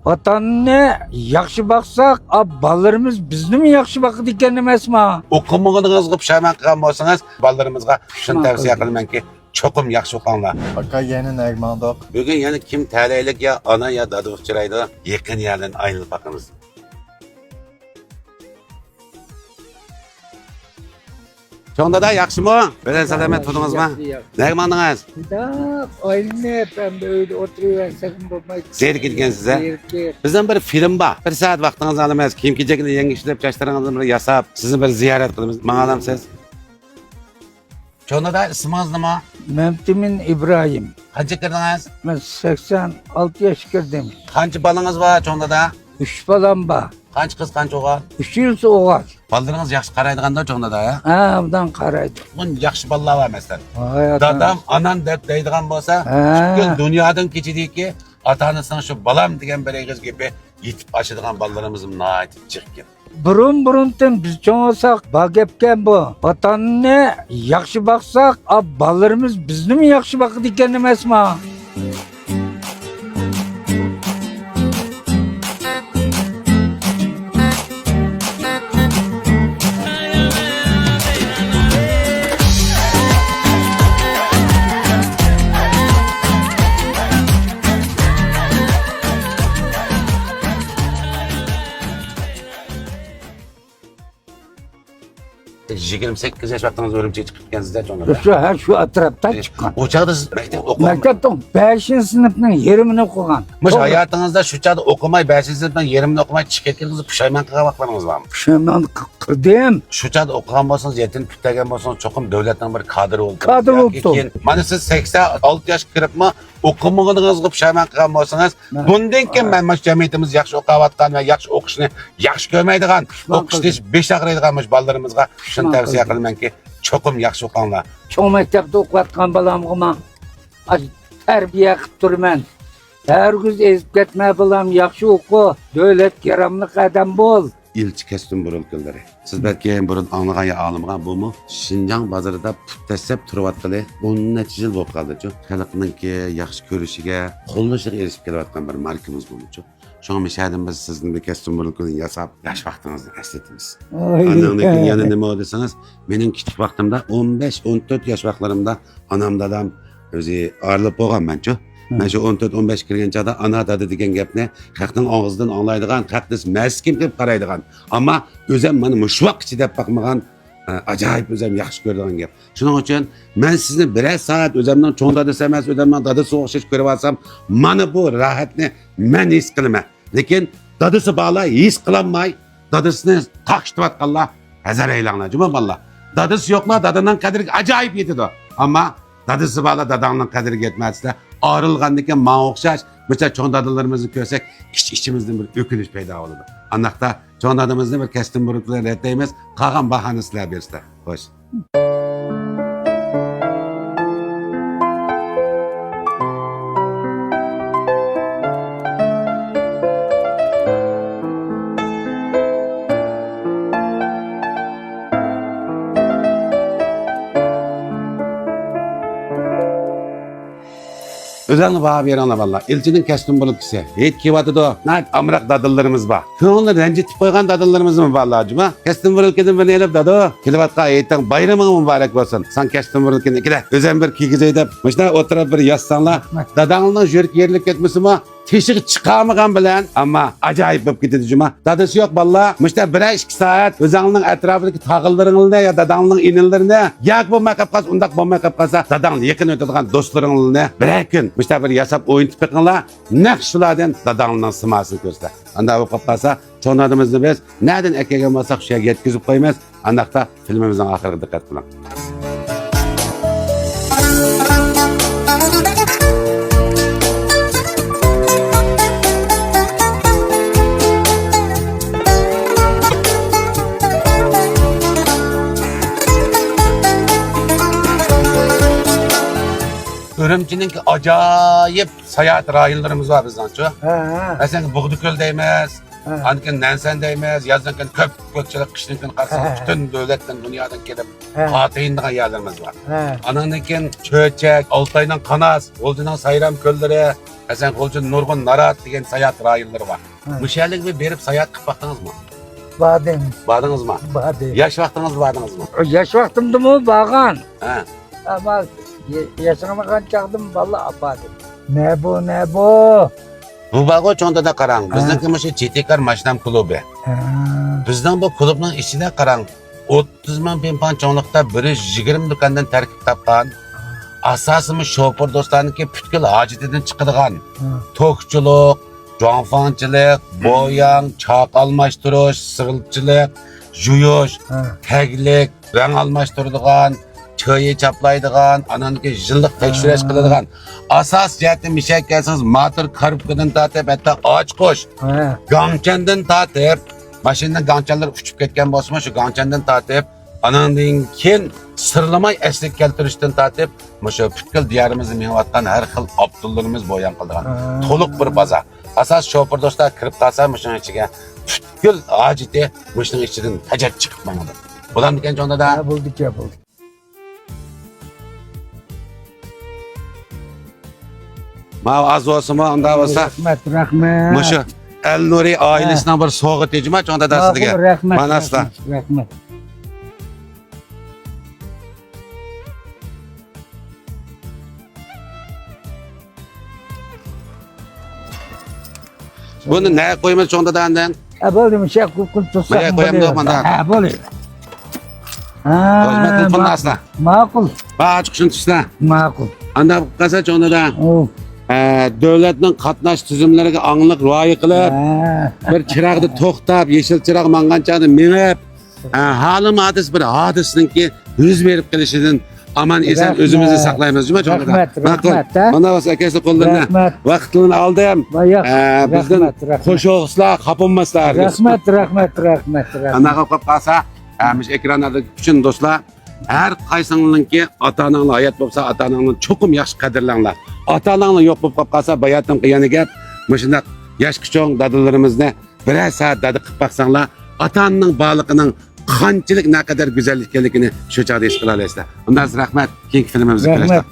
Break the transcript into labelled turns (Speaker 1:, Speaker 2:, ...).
Speaker 1: Vatanını yaxşı baksak, ballarımız bizni mi yaxşı bakıdı ekan emasmi?
Speaker 2: O'qimaganingizga pushaymon qilgan bo'lsangiz, bolalarimizga shuni tavsiya qilamanki, cho'qim yaxshi o'qinglar.
Speaker 3: Aka yana nagmandoq.
Speaker 2: Bugun yana kim talaylik ya ona ya dada uchraydi, yaqin yerdan ayrilib boqamiz. Cho'ng dada yaxshimi? Bilan salomat bo'ldingizmi? Nagmandingiz?
Speaker 1: Aynı ben böyle oturuyorsam bo'lmaydi.
Speaker 2: Zerikib ketgansiz a? Bizdan bir film bor. Bir soat vaqtingizni olamiz. Kiyim-kechakni yangi ishlab, chachlaringizni bir yasab, sizni bir ziyorat qilamiz. Menga olamsiz? Cho'ng dada ismingiz nima?
Speaker 1: Memtimin İbrahim.
Speaker 2: Qancha kirdingiz?
Speaker 1: Ben 86 yaş girdim.
Speaker 2: Qancha bolangiz bor cho'ng dada?
Speaker 1: 3 balam var.
Speaker 2: Qancha qiz, qancha o'g'il?
Speaker 1: 3 yıl oğul.
Speaker 2: Bolalarınız yaxshi qaraydiganda cho'ng dada ya?
Speaker 1: Ha, bundan qaraydı.
Speaker 2: Bun yaxshi bolalar var mesela.
Speaker 1: Hayatım.
Speaker 2: Dadam, anan deb deydigan bo'lsa, bugun dunyodan kechidiki, ota-onasining shu balam degan bir egiz gibi yetib aşıdigan bolalarimiz nihoyat jiqkin.
Speaker 1: Burun biz çoğ olsak, bak hepken bu. Vatanını yaxşı baksak, ballarımız bizni mi yaxşı bakıdı ekan emasmi?
Speaker 2: Jigirim 8 yaş vaqtingiz o'rimchik chiqib ketgansizda cho'ng dada.
Speaker 1: Şu her şu atraptan çıkan.
Speaker 2: O chaqda siz maktab o'qimagan.
Speaker 1: Maktabdan 5. sınıfının yerimini okugan.
Speaker 2: Mush hayotingizda shu chaqda o'qimay, 5-sinfdan yerimni o'qimay chiqib ketganingizni pushaymon qilgan vaqtlaringiz bormi?
Speaker 1: Pushaymon qildim.
Speaker 2: Shu chaqda o'qigan bo'lsangiz, yetin tutagan bo'lsangiz, cho'qim davlatning bir kadri bo'ldi.
Speaker 1: Kadr bo'ldi.
Speaker 2: Mana siz 86 yosh kiribmi, o'qimaganingizga pushaymon qilgan bo'lsangiz, bundan keyin mana shu jamiyatimiz yaxshi o'qiyotgan va yaxshi o'qishni yaxshi ko'rmaydigan, o'qishni besh aqraydiganmish bolalarimizga shuni tavsiya qilamanki, cho'qim yaxshi o'qinglar.
Speaker 1: Çoğ maktabda okuyatkan balamgıma terbiye qilib turman. Her gün ezip ketme balam, yaxşı oku, devlet yaramlı adam bol.
Speaker 2: İlçi kestim burulkülleri. Siz belki burun anlagan ya ağlamagan bu mu? Şinjan bazarında puttesep turvatkalı. Onun netice yıl bolup kaldı. Halkının ki yaxşı görüşüge, kolunuşuga erişip kelayotgan bir markimiz bu mu? Şoňa meşädimiz sizin bir kestim burulkülünü yasap, yaş vaxtınızda esletimiz. Anamdaki yanı nima desanız, menin kiçik vaxtımda 15-14 yaş vaxtlarımda anam dadam özü ağırlıp boğan benço. Ben şu 14-15 kirgen çağda ana dadı degen gepni halkning ağızdan anlaydigan, halknis meskim deb qaraydigan. Ama özem mana muşvaq içi deb bakmagan, acayip özem yaxşı gördigan gep. Şuning uchun men sizni birer saat özemning cho'ng dadasi emas, özemning dadasi o'xshash ko'rib olsam, mana bu rohatni men his qilaman. Lekin dadasi bola his qilolmay, dadasini taqishtirayotganlar hazar eylanglar, juma bola. Dadasi yo'qlar, dadaning qadriga acayip yetadi. Ama dadası bola dadangning qadriga yetmasda, ayrılgandan keyin menga o'xshash, mesela cho'ng dadalarimizni ko'rsak, ichimizdan bir o'kinish paydo bo'ladi. Anaqda cho'ng dadamizni bir kastim buruklar aytaymiz, qolgan bahani sizlar bersizlar. Xo'sh. Özellikle bana verenler valla. İlçinin kestim bulukisi. Hiç kivatıdı o. Ne amrak dadıllarımız var. Onları rencitip koygan dadıllarımız mı var acaba? Kestim bulukiden beni elip dadı o. Kilovatka eğitten bayramın mübarek olsun. Sen kestim bulukiden ikide. Özen bir kikizey deyip. Mışta oturup bir yazsanlar. Dadanlığın jörük yerlik etmesi mi? Teşik çıkarmagan bilen ama acayip öp gidedi cuma. Dadısı yok valla. Mışta 1-2 saat özanlığın etrafındaki tağıllarının ne ya dadanlığın inillerine. Yak bu makap kalsa, undak bu makap kalsa dadanlığın yakın ötediğin dostlarının ne? 1 gün mışta bir yasap oyun tipikınla nek şulardan dadanlığın sımasını göster. Anda bu kapasa çoğun adımızda biz nereden ekegen olsak şeye yetkizip koymayız. Andakta filmimizin ahırı dikkat kılın. Örümci'nin acayip seyahat rayonlarımız var bizden çok. Mesela Buğduköl'deyimiz, Anken nensen değmez, yazınken köp gökçelik, kışınken karşısında bütün devletten, dünyadan gelip atayınlığa yerlerimiz var. Ananken çöçek, Altay'dan Kanas, Olcu'dan Sayram Kölleri, Esen Olcu'nun Nurgun Narat degen sayat rayılları var. Müşerlik bir berip sayat kıpaktınız mı?
Speaker 1: Badem.
Speaker 2: Badınız mı?
Speaker 1: Badem.
Speaker 2: Yaş vaktiniz badınız mı?
Speaker 1: Yaş vaktimde mi bağan?
Speaker 2: He.
Speaker 1: Ama yaşamagan çağdım valla badem. Ne bu ne bu?
Speaker 2: Bu bago çonda da karan. Bizdenki mışı Çetikar Maşdam Klubu. Bizden bu klubun içinde karan. 30 man pimpan çoğunlukta biri 20 dükkandan terkip tapkan. Asasımız şoför dostlarınki pütkül aciteden çıkıdığan. Tokçuluk, jonfançılık, boyan, çak almaştırış, sığılıkçılık, juyuş, teklik, renk almaştırdıgan, çayı çaplaydıgan, ananki jıllık tekşüreş kılıdıgan. Asas cihetten bir şey gelsiniz, matır karıpkıdan tatip, hatta ağaç koş. Gançandan tatip, maşinden gançanlar uçup ketken bosma, şu gançandan tatip, anandinkin sırlamay eslik keltirişten tatip, şu pütkül diyarımızı mihattan her xil abdullarımız boyan kıldıgan. Toluk bir baza. Asas şoför dostlar kırıp kalsa mışın içine, pütkül acite mışın içinden tecet çıkıp banadı. Bulan diken çoğunda da...
Speaker 1: Bulduk ya bulduk.
Speaker 2: Ma az olsun mu anda olsa
Speaker 1: Rahmet.
Speaker 2: Mışı El Nuri ailesinden bir soğuk tecrübe çoğunda da sizge.
Speaker 1: Rahmet.
Speaker 2: Manasla.
Speaker 1: Rahmet.
Speaker 2: Bunu ne koymayız çoğunda da anden?
Speaker 1: Böyle bir şey kul tutsak.
Speaker 2: Nereye koyayım da bana?
Speaker 1: Böyle.
Speaker 2: Özmet telefonu asla.
Speaker 1: Makul.
Speaker 2: Bak açık şunu tüsle.
Speaker 1: Makul.
Speaker 2: Anda kasa çoğunda da devletin katnaş tüzümlerine anlık ruayı kılıp bir çırağını toktap, yeşil çırağ mangançağını minip halim hadis bir hadisinin ki yüz verip gelişinin aman esen özümüzü saklayamaz. Cuma çoğunda da.
Speaker 1: Rahmet.
Speaker 2: Bana basa kese kollarına vaktini aldım. Bizden hoş oğuzlar, kapınmaslar.
Speaker 1: Rahmet.
Speaker 2: Ana kapıp kalsa, ekranlarda bütün dostlar, her kaysınlığın ki ata-ananla hayat olsa ata-ananla çokum yaş kadirlanlar. Ata-ananla yok bulup kalsa bayatın kıyanı gel, mışında yaş küçüğün dadılarımızda birer saat dadı kıp baksanlar, ata-ananın bağlılığının kançılık ne kadar güzellik gelikini şu çağda iş kılalı işte. Ondan sonra rahmet, King filmimizi
Speaker 1: Rahmet.